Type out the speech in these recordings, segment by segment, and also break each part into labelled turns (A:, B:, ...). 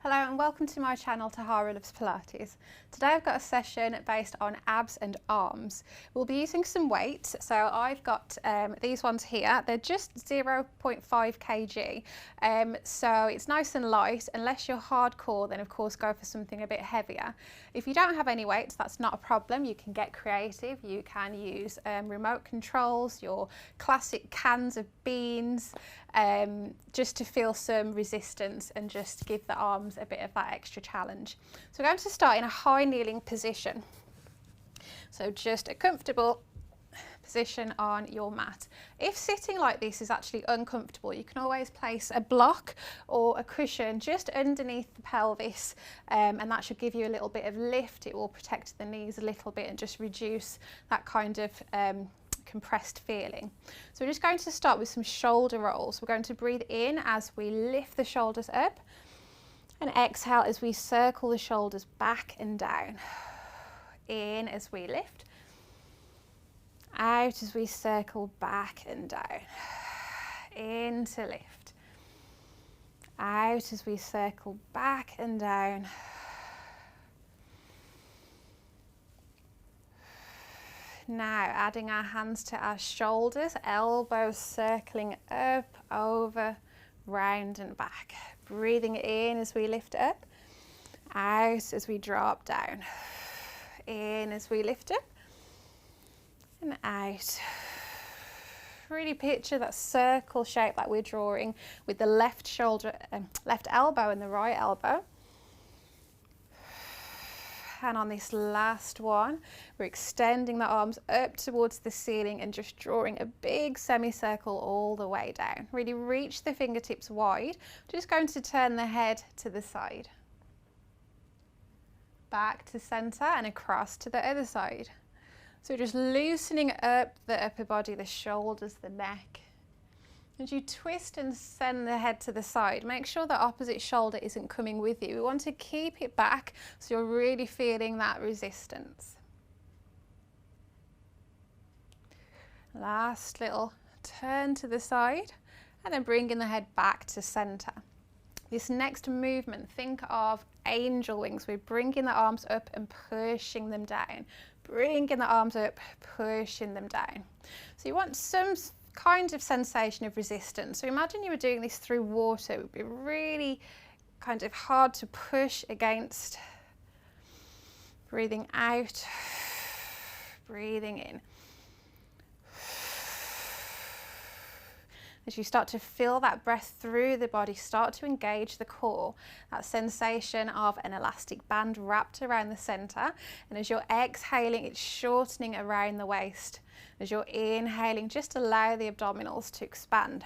A: Hello and welcome to my channel Tahara Loves Pilates. Today I've got a session based on abs and arms. We'll be using some weights, so I've got these ones here. They're just 0.5 kg, so it's nice and light. Unless you're hardcore, then of course go for something a bit heavier. If you don't have any weights, that's not a problem. You can get creative. You can use remote controls, your classic cans of beans, just to feel some resistance and just give the arms a bit of that extra challenge. So we're going to start in a high kneeling position. So just a comfortable position on your mat. If sitting like this is actually uncomfortable, you can always place a block or a cushion just underneath the pelvis, and that should give you a little bit of lift. It will protect the knees a little bit and just reduce that kind of compressed feeling. So we're just going to start with some shoulder rolls. We're going to breathe in as we lift the shoulders up and exhale as we circle the shoulders back and down. In as we lift, out as we circle back and down. In to lift, out as we circle back and down. Now adding our hands to our shoulders, elbows circling up, over, round and back. Breathing in as we lift up, out as we drop down. In as we lift up and out. Really picture that circle shape that we're drawing with the left shoulder, left elbow and the right elbow. And on this last one, we're extending the arms up towards the ceiling and just drawing a big semicircle all the way down. Really reach the fingertips wide. Just going to turn the head to the side. Back to center and across to the other side. So just loosening up the upper body, the shoulders, the neck. As you twist and send the head to the side, make sure the opposite shoulder isn't coming with you. We want to keep it back so you're really feeling that resistance. Last little turn to the side and then bringing the head back to center. This next movement, think of angel wings. We're bringing the arms up and pushing them down. Bringing the arms up, pushing them down. So you want some kind of sensation of resistance. So imagine you were doing this through water. It would be really kind of hard to push against. Breathing out, breathing in. As you start to feel that breath through the body, start to engage the core, that sensation of an elastic band wrapped around the center. And as you're exhaling, it's shortening around the waist. As you're inhaling, just allow the abdominals to expand.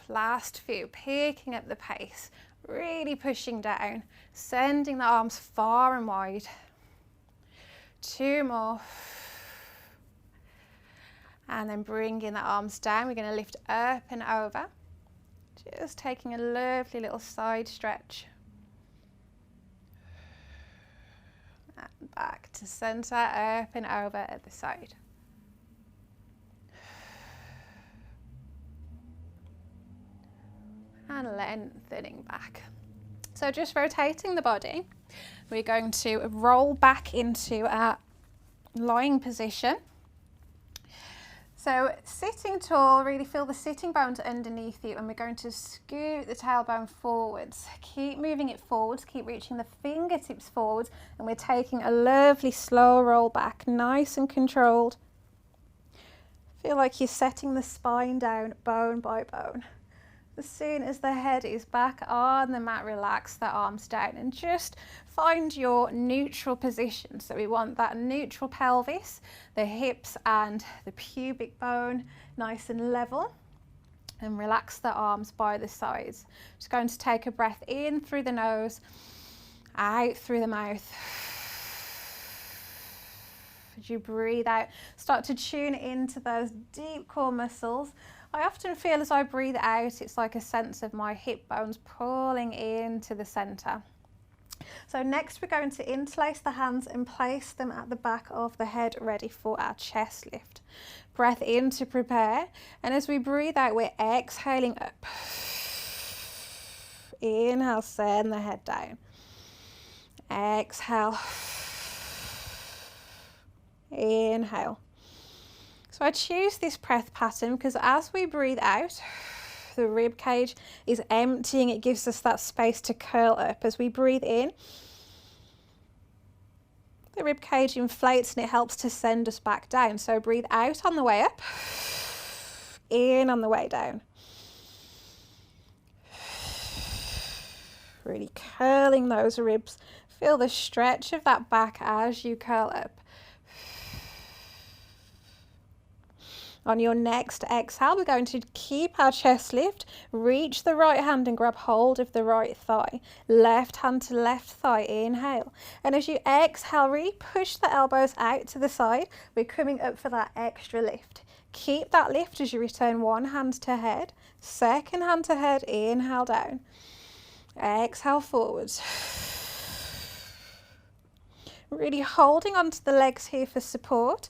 A: Last few, picking up the pace, really pushing down, sending the arms far and wide. 2 more. And then bringing the arms down. We're going to lift up and over. Just taking a lovely little side stretch. And back to center, up and over at the side. And lengthening back. So just rotating the body. We're going to roll back into our lying position. So sitting tall, really feel the sitting bones underneath you, and we're going to scoot the tailbone forwards. Keep moving it forwards, keep reaching the fingertips forwards, and we're taking a lovely slow roll back, nice and controlled. Feel like you're setting the spine down bone by bone. As soon as the head is back on the mat, relax the arms down and just find your neutral position. So we want that neutral pelvis, the hips and the pubic bone nice and level, and relax the arms by the sides. Just going to take a breath in through the nose, out through the mouth. As you breathe out, start to tune into those deep core muscles. I often feel as I breathe out, it's like a sense of my hip bones pulling into the center. So next we're going to interlace the hands and place them at the back of the head, ready for our chest lift. Breath in to prepare, and as we breathe out, we're exhaling up. Inhale, send the head down. Exhale. Inhale. So I choose this breath pattern because as we breathe out, the rib cage is emptying. It gives us that space to curl up. As we breathe in, the rib cage inflates and it helps to send us back down. So breathe out on the way up, in on the way down. Really curling those ribs. Feel the stretch of that back as you curl up. On your next exhale, we're going to keep our chest lift, reach the right hand and grab hold of the right thigh. Left hand to left thigh, inhale. And as you exhale, really push the elbows out to the side. We're coming up for that extra lift. Keep that lift as you return one hand to head, second hand to head, inhale down. Exhale forwards. Really holding onto the legs here for support.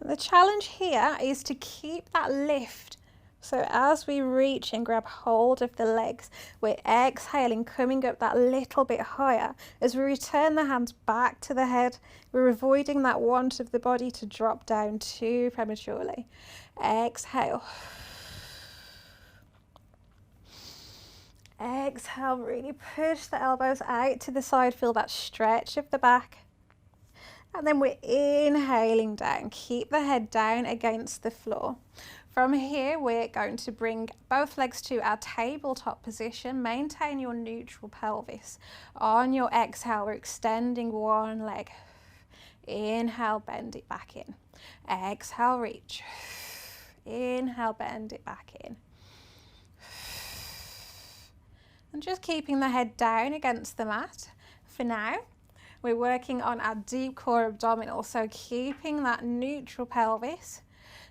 A: The challenge here is to keep that lift. So as we reach and grab hold of the legs, we're exhaling, coming up that little bit higher. As we return the hands back to the head, we're avoiding that want of the body to drop down too prematurely. Exhale. Exhale, really push the elbows out to the side, feel that stretch of the back. And then we're inhaling down. Keep the head down against the floor. From here, we're going to bring both legs to our tabletop position. Maintain your neutral pelvis. On your exhale, we're extending one leg. Inhale, bend it back in. Exhale, reach. Inhale, bend it back in. And just keeping the head down against the mat. For now, we're working on our deep core abdominals, so keeping that neutral pelvis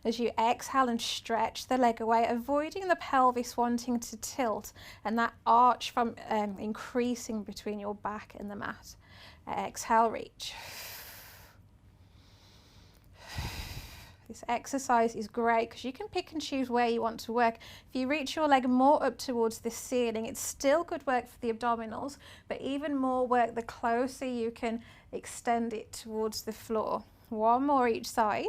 A: as you exhale and stretch the leg away, avoiding the pelvis wanting to tilt and that arch from increasing between your back and the mat. Exhale, reach. This exercise is great because you can pick and choose where you want to work. If you reach your leg more up towards the ceiling, it's still good work for the abdominals, but even more work the closer you can extend it towards the floor. One more each side.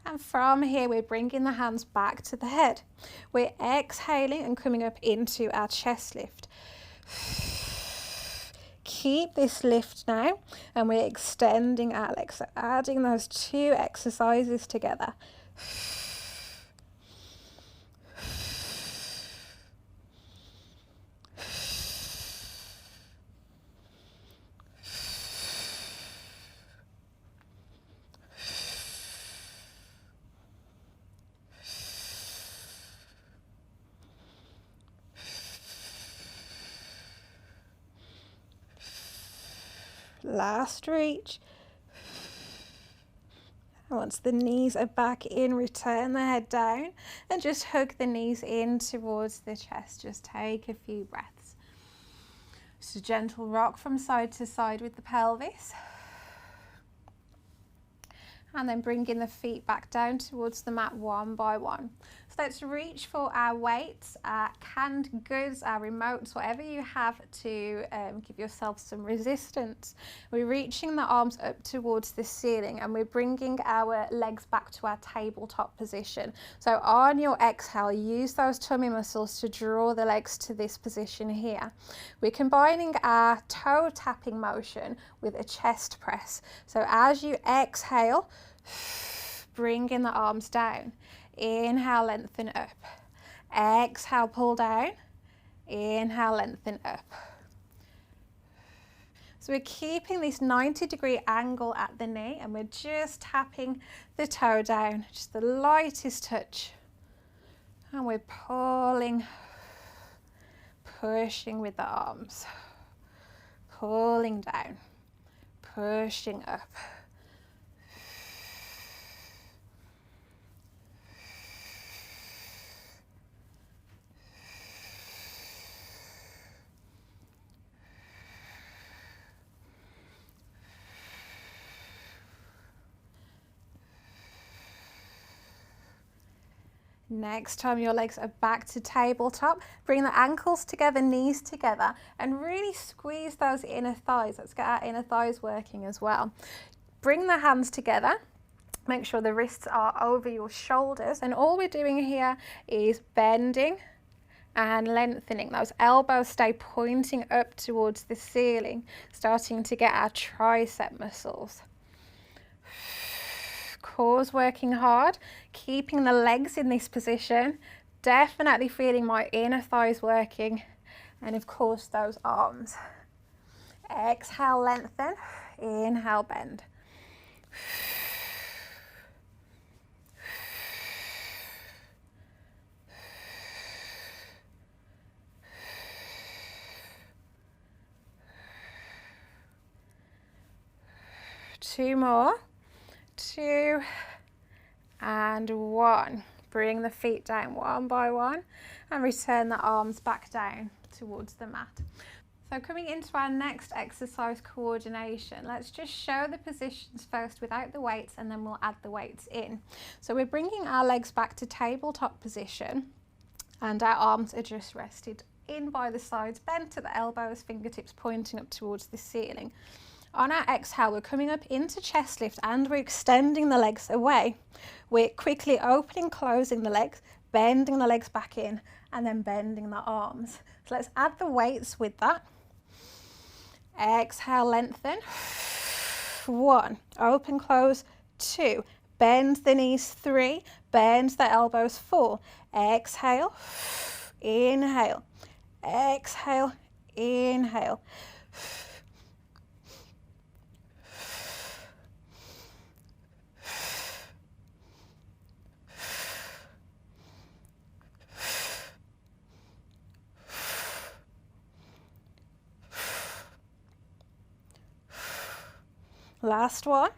A: And from here, we're bringing the hands back to the head. We're exhaling and coming up into our chest lift. Keep this lift now, and we're extending our legs, so adding those two exercises together. Last reach. And once the knees are back in, return the head down and just hug the knees in towards the chest. Just take a few breaths. Just a gentle rock from side to side with the pelvis. And then bringing the feet back down towards the mat one by one. So let's reach for our weights, our canned goods, our remotes, whatever you have to give yourself some resistance. We're reaching the arms up towards the ceiling and we're bringing our legs back to our tabletop position. So on your exhale, use those tummy muscles to draw the legs to this position here. We're combining our toe tapping motion with a chest press. So as you exhale, bring in the arms down. Inhale, lengthen up. Exhale, pull down. Inhale, lengthen up. So we're keeping this 90-degree angle at the knee and we're just tapping the toe down, just the lightest touch. And we're pulling, pushing with the arms. Pulling down, pushing up. Next time your legs are back to tabletop, bring the ankles together, knees together, and really squeeze those inner thighs. Let's get our inner thighs working as well. Bring the hands together. Make sure the wrists are over your shoulders, and all we're doing here is bending and lengthening. Those elbows stay pointing up towards the ceiling, starting to get our tricep muscles. Core's working hard, keeping the legs in this position, definitely feeling my inner thighs working, and of course those arms. Exhale, lengthen, inhale, bend. Two more. 2 and 1. Bring the feet down one by one and return the arms back down towards the mat. So coming into our next exercise, coordination, let's just show the positions first without the weights, and then we'll add the weights in. So we're bringing our legs back to tabletop position, and our arms are just rested in by the sides, bent at the elbows, fingertips pointing up towards the ceiling. On our exhale, we're coming up into chest lift and we're extending the legs away. We're quickly opening, closing the legs, bending the legs back in, and then bending the arms. So let's add the weights with that. Exhale, lengthen. 1, open, close. 2, bend the knees. 3, bend the elbows. 4, exhale, inhale, exhale, inhale. Last one.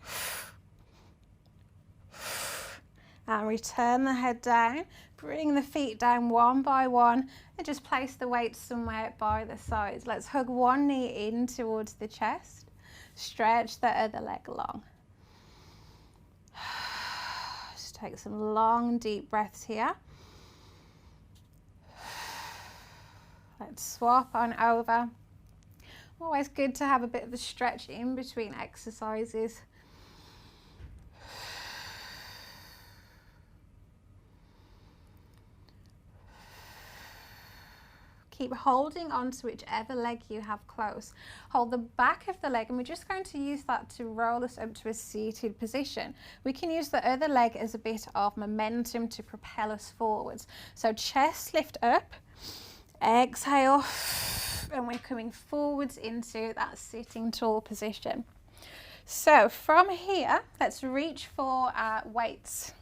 A: And return the head down. Bring the feet down one by one and just place the weights somewhere by the sides. Let's hug one knee in towards the chest. Stretch the other leg long. Just take some long, deep breaths here. Let's swap on over. Always good to have a bit of a stretch in between exercises. Keep holding on to whichever leg you have close. Hold the back of the leg, and we're just going to use that to roll us up to a seated position. We can use the other leg as a bit of momentum to propel us forwards. So chest lift up, exhale, and we're coming forwards into that sitting tall position. So from here, let's reach for our weights.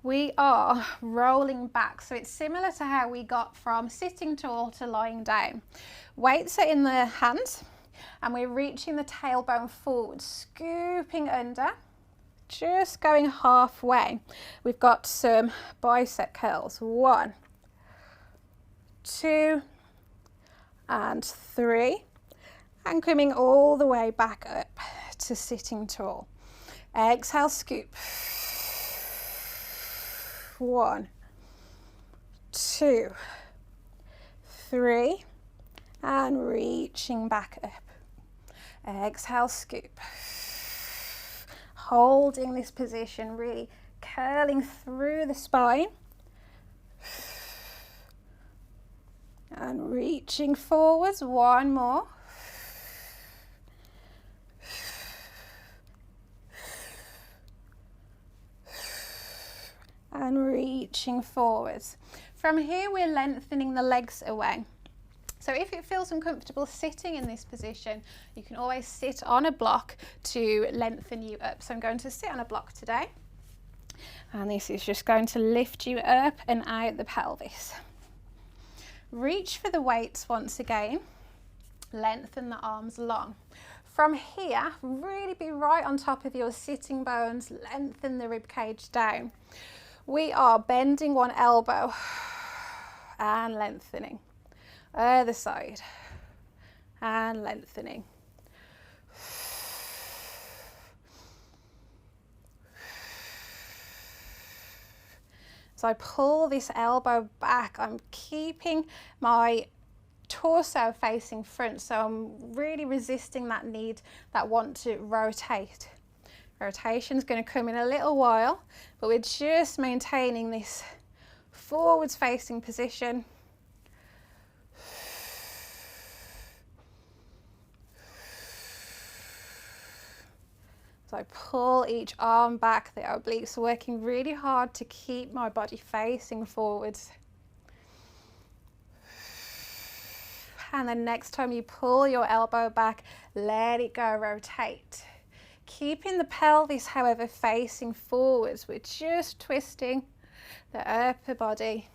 A: We are rolling back, so it's similar to how we got from sitting tall to lying down. Weights are in the hands, and we're reaching the tailbone forward, scooping under, just going halfway. We've got some bicep curls. 1, 2, and 3, and coming all the way back up to sitting tall. Exhale, scoop. 1, 2, 3, and reaching back up. Exhale, scoop. Holding this position, really curling through the spine. And reaching forwards, one more. And reaching forwards. From here, we're lengthening the legs away. So if it feels uncomfortable sitting in this position, you can always sit on a block to lengthen you up. So I'm going to sit on a block today. And this is just going to lift you up and out the pelvis. Reach for the weights once again, lengthen the arms long. From here, really be right on top of your sitting bones, lengthen the rib cage down. We are bending one elbow and lengthening. Other side and lengthening. As I pull this elbow back, I'm keeping my torso facing front, so I'm really resisting that need, that want to rotate. Rotation's going to come in a little while, but we're just maintaining this forwards facing position. So I pull each arm back, the obliques are working really hard to keep my body facing forwards. And then next time you pull your elbow back, let it go, rotate. Keeping the pelvis, however, facing forwards. We're just twisting the upper body.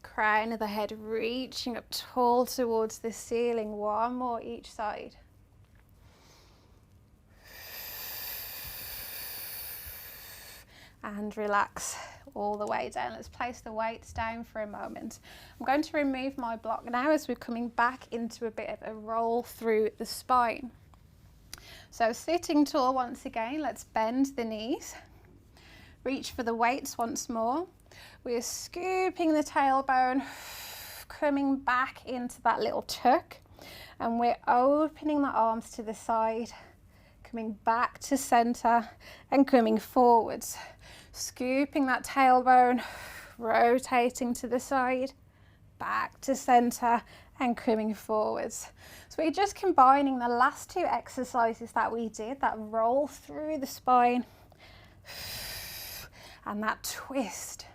A: Crown of the head reaching up tall towards the ceiling. One more each side. And relax all the way down. Let's place the weights down for a moment. I'm going to remove my block now as we're coming back into a bit of a roll through the spine. So sitting tall once again, let's bend the knees. Reach for the weights once more. We're scooping the tailbone, coming back into that little tuck, and we're opening the arms to the side, coming back to center and coming forwards. Scooping that tailbone, rotating to the side, back to center and coming forwards. So we're just combining the last two exercises that we did, that roll through the spine and that twist.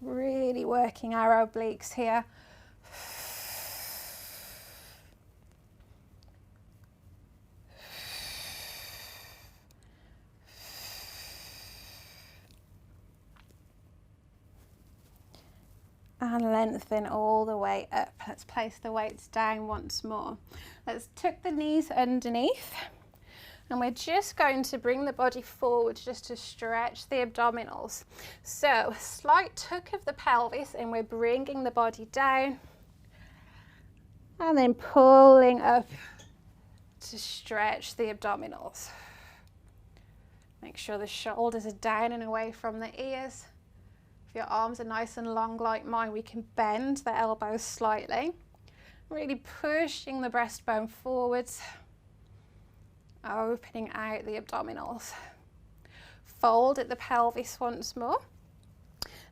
A: Really working our obliques here. And lengthen all the way up. Let's place the weights down once more. Let's tuck the knees underneath. And we're just going to bring the body forward just to stretch the abdominals. So slight tuck of the pelvis, and we're bringing the body down and then pulling up to stretch the abdominals. Make sure the shoulders are down and away from the ears. If your arms are nice and long like mine, we can bend the elbows slightly. Really pushing the breastbone forwards. Opening out the abdominals. Fold at the pelvis once more.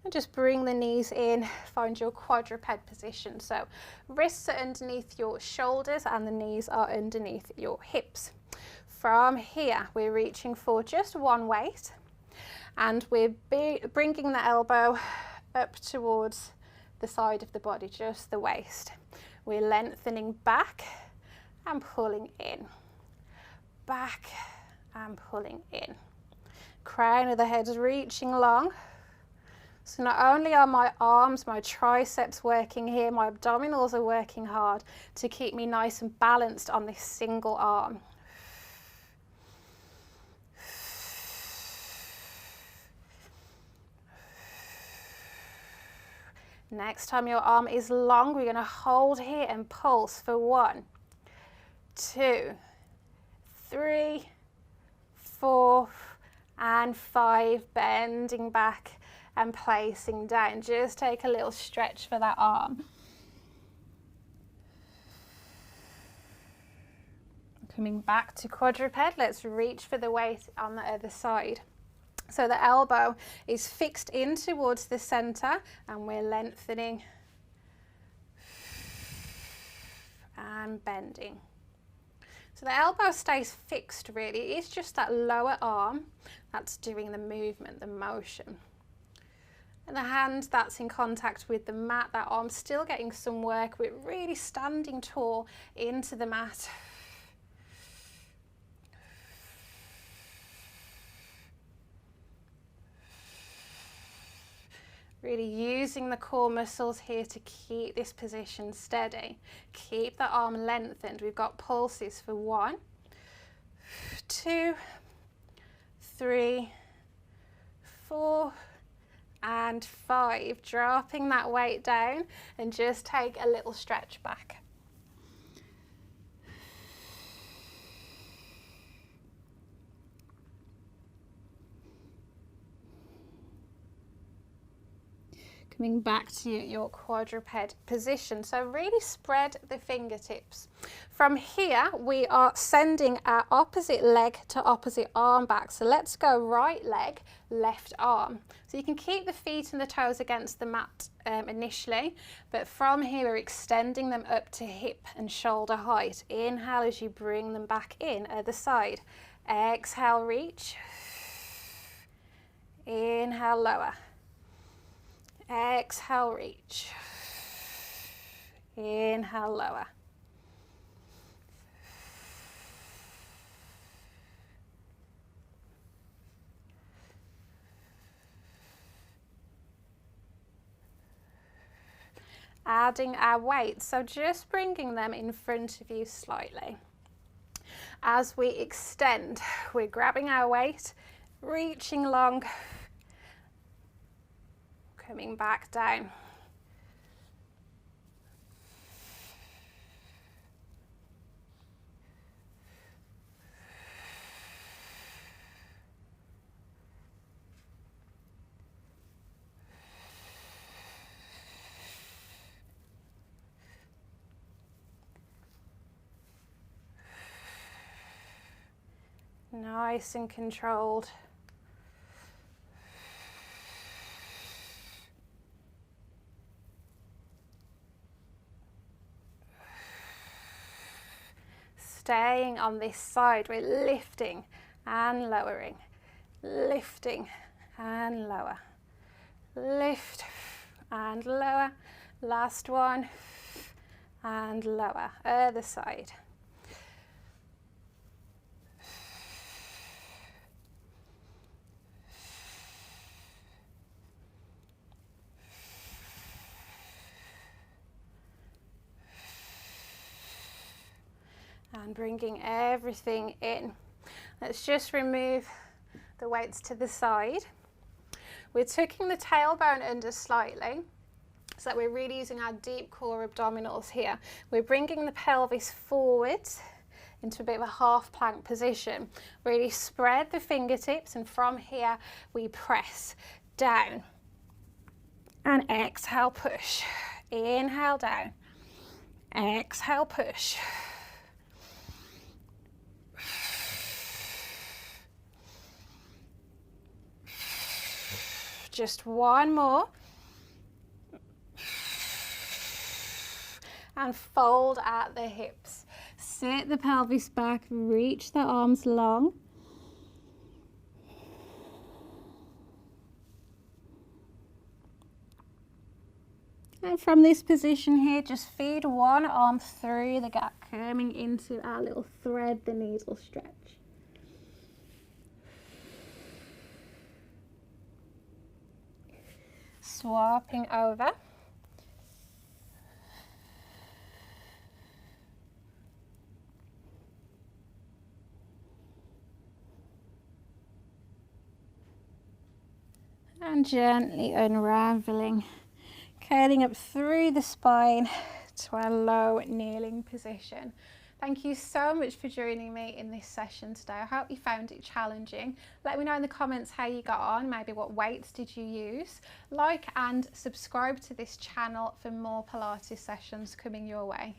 A: And just bring the knees in, find your quadruped position. So wrists are underneath your shoulders and the knees are underneath your hips. From here, we're reaching for just one weight and we're bringing the elbow up towards the side of the body, just the waist. We're lengthening back and pulling in. Back and pulling in. Crown of the head is reaching long. So not only are my arms, my triceps working here, my abdominals are working hard to keep me nice and balanced on this single arm. Next time your arm is long, we're going to hold here and pulse for 1, 2, 3, 4 and 5, bending back and placing down. Just take a little stretch for that arm. Coming back to quadruped, let's reach for the weight on the other side. So the elbow is fixed in towards the center and we're lengthening and bending. So the elbow stays fixed really, it's just that lower arm that's doing the movement, the motion. And the hand that's in contact with the mat, that arm's still getting some work. We're really standing tall into the mat. Really using the core muscles here to keep this position steady. Keep the arm lengthened. We've got pulses for 1, 2, 3, 4, and 5. Dropping that weight down and just take a little stretch back. Coming back to your quadruped position. So really spread the fingertips. From here, we are sending our opposite leg to opposite arm back. So let's go right leg, left arm. So you can keep the feet and the toes against the mat initially, but from here we're extending them up to hip and shoulder height. Inhale as you bring them back in, other side. Exhale, reach. Inhale, lower. Exhale, reach. Inhale, lower. Adding our weight, so just bringing them in front of you slightly. As we extend, we're grabbing our weight, reaching long, coming back down. Nice and controlled. Staying on this side, we're lifting and lowering, lifting and lower, lift and lower, last one and lower, other side. And bringing everything in. Let's just remove the weights to the side. We're tucking the tailbone under slightly so that we're really using our deep core abdominals here. We're bringing the pelvis forward into a bit of a half plank position. Really spread the fingertips, and from here we press down and exhale, push. Inhale, down. Exhale, push. Just one more. And fold at the hips. Sit the pelvis back, reach the arms long. And from this position here, just feed one arm through the gap, coming into our little thread the needle stretch. Swapping over. And gently unraveling, curling up through the spine to our low kneeling position. Thank you so much for joining me in this session today. I hope you found it challenging. Let me know in the comments how you got on, maybe what weights did you use. Like and subscribe to this channel for more Pilates sessions coming your way.